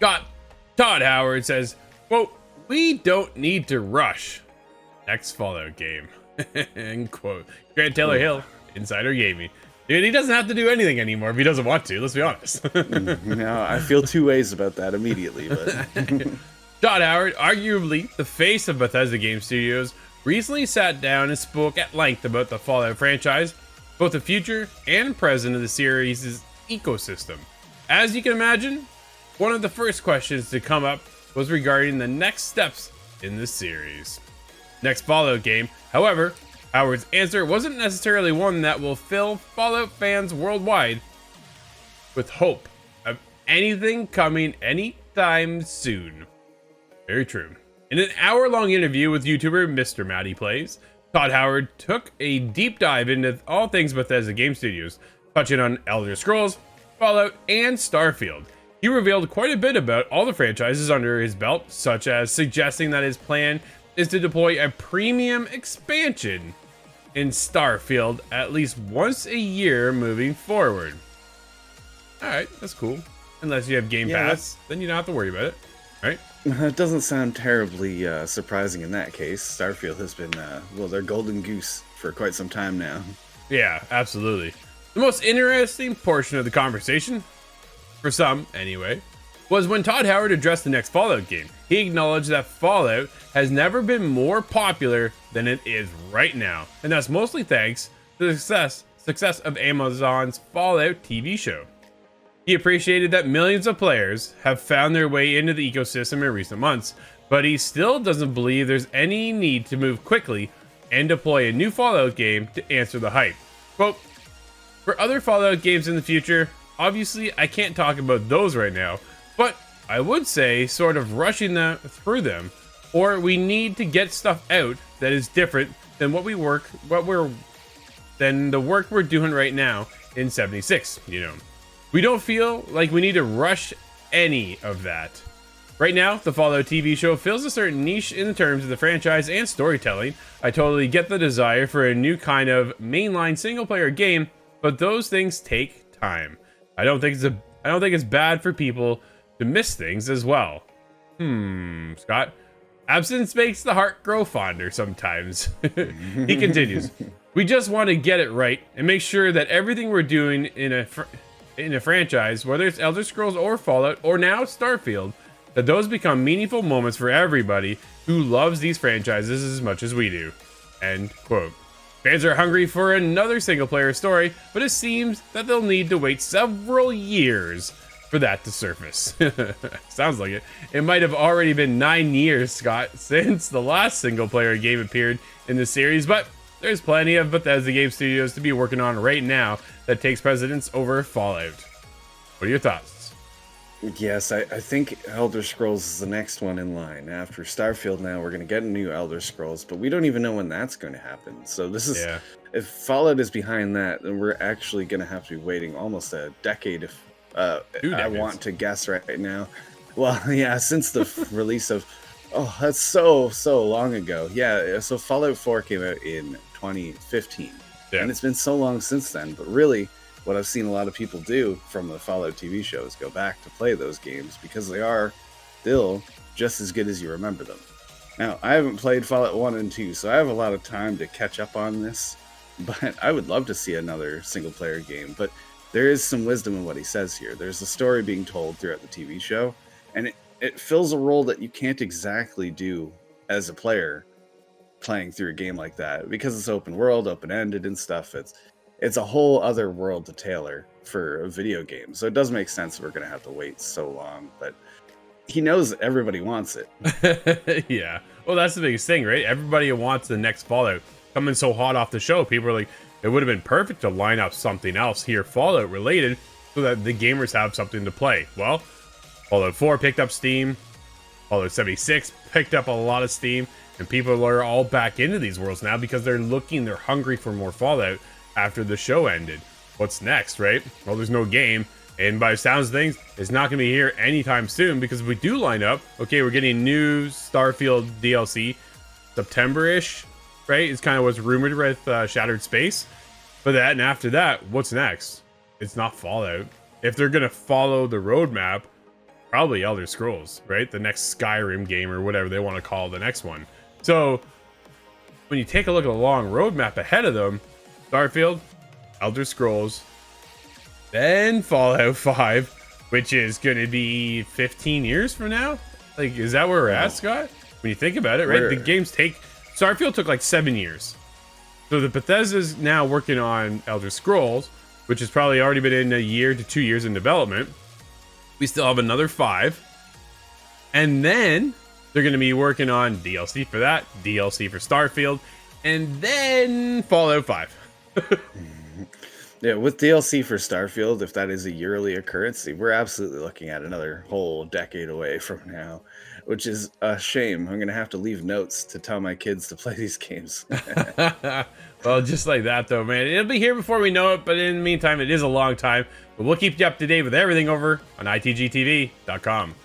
Got Todd Howard says, quote, "We don't need to rush next Fallout game." End quote. Grant Taylor Hill, Insider Gaming. Dude, he doesn't have to do anything anymore if he doesn't want to, let's be honest. No, I feel two ways about that immediately, but Todd Howard, arguably the face of Bethesda Game Studios, recently sat down and spoke at length about the Fallout franchise, both the future and present of the series' ecosystem. As you can imagine, one of the first questions to come up was regarding the next steps in the series. Next Fallout game, however, Howard's answer wasn't necessarily one that will fill Fallout fans worldwide with hope of anything coming anytime soon. Very true. In an hour-long interview with YouTuber Mr. Matty Plays, Todd Howard took a deep dive into all things Bethesda Game Studios, touching on Elder Scrolls, Fallout, and Starfield. He revealed quite a bit about all the franchises under his belt, such as suggesting that his plan is to deploy a premium expansion in Starfield at least once a year moving forward. Alright, that's cool. Unless you have Game Pass, then you don't have to worry about it, right? it doesn't sound terribly surprising in that case. Starfield has been, well, their golden goose for quite some time now. Yeah, absolutely. The most interesting portion of the conversation, for some anyway, was when Todd Howard addressed the next Fallout game. He acknowledged that Fallout has never been more popular than it is right now, and that's mostly thanks to the success of Amazon's Fallout TV show. He appreciated that millions of players have found their way into the ecosystem in recent months, but he still doesn't believe there's any need to move quickly and deploy a new Fallout game to answer the hype. Quote, "For other Fallout games in the future, obviously I can't talk about those right now, but I would say sort of rushing through them, or we need to get stuff out that is different than the work we're doing right now in 76, you know. We don't feel like we need to rush any of that. Right now, the Fallout TV show fills a certain niche in terms of the franchise and storytelling. I totally get the desire for a new kind of mainline single-player game, but those things take time. I don't think it's bad for people to miss things as well." Scott. "Absence makes the heart grow fonder sometimes." He continues, "We just want to get it right and make sure that everything we're doing in a franchise, whether it's Elder Scrolls or Fallout or now Starfield, that those become meaningful moments for everybody who loves these franchises as much as we do." End quote. Fans are hungry for another single-player story, but it seems that they'll need to wait several years for that to surface. Sounds like it. It might have already been 9 years, Scott, since the last single-player game appeared in the series, but there's plenty of Bethesda Game Studios to be working on right now that takes precedence over Fallout. What are your thoughts? Yes, I think Elder Scrolls is the next one in line. After Starfield now, we're going to get a new Elder Scrolls, but we don't even know when that's going to happen. So this is, if Fallout is behind that, then we're actually going to have to be waiting almost a decade if I want to guess right now. Well, yeah, since the release of, that's so long ago. Yeah, so Fallout 4 came out in 2015, and it's been so long since then, but really, what I've seen a lot of people do from the Fallout TV show is go back to play those games because they are still just as good as you remember them. Now, I haven't played Fallout 1 and 2, so I have a lot of time to catch up on this, but I would love to see another single-player game. But there is some wisdom in what he says here. There's a story being told throughout the TV show, and it fills a role that you can't exactly do as a player playing through a game like that because it's open world, open-ended and stuff. It's a whole other world to tailor for a video game. So it does make sense that we're going to have to wait so long, but he knows that everybody wants it. Yeah. Well, that's the biggest thing, right? Everybody wants the next Fallout. Coming so hot off the show, people are like, it would have been perfect to line up something else here Fallout related so that the gamers have something to play. Well, Fallout 4 picked up steam. Fallout 76 picked up a lot of steam. And people are all back into these worlds now because they're hungry for more Fallout after the show ended. What's next, right? Well, there's no game, and by the sounds of things, it's not going to be here anytime soon, because if we do line up, okay, we're getting new Starfield DLC September-ish, right? It's kind of what's rumored with Shattered Space. But that, and after that, what's next? It's not Fallout. If they're going to follow the roadmap, probably Elder Scrolls, right? The next Skyrim game or whatever they want to call the next one. So when you take a look at the long roadmap ahead of them, Starfield, Elder Scrolls, then Fallout 5, which is going to be 15 years from now. Like, is that where we're at, Scott? When you think about it, right? The games Starfield took like 7 years. So the Bethesda's now working on Elder Scrolls, which has probably already been in a year to 2 years in development. We still have another 5. And then they're going to be working on DLC for that, DLC for Starfield, and then Fallout 5. Yeah, with DLC for Starfield, if that is a yearly occurrence, we're absolutely looking at another whole decade away from now, which is a shame. I'm going to have to leave notes to tell my kids to play these games. Well, just like that, though, man. It'll be here before we know it, but in the meantime, it is a long time. But we'll keep you up to date with everything over on ITGTV.com.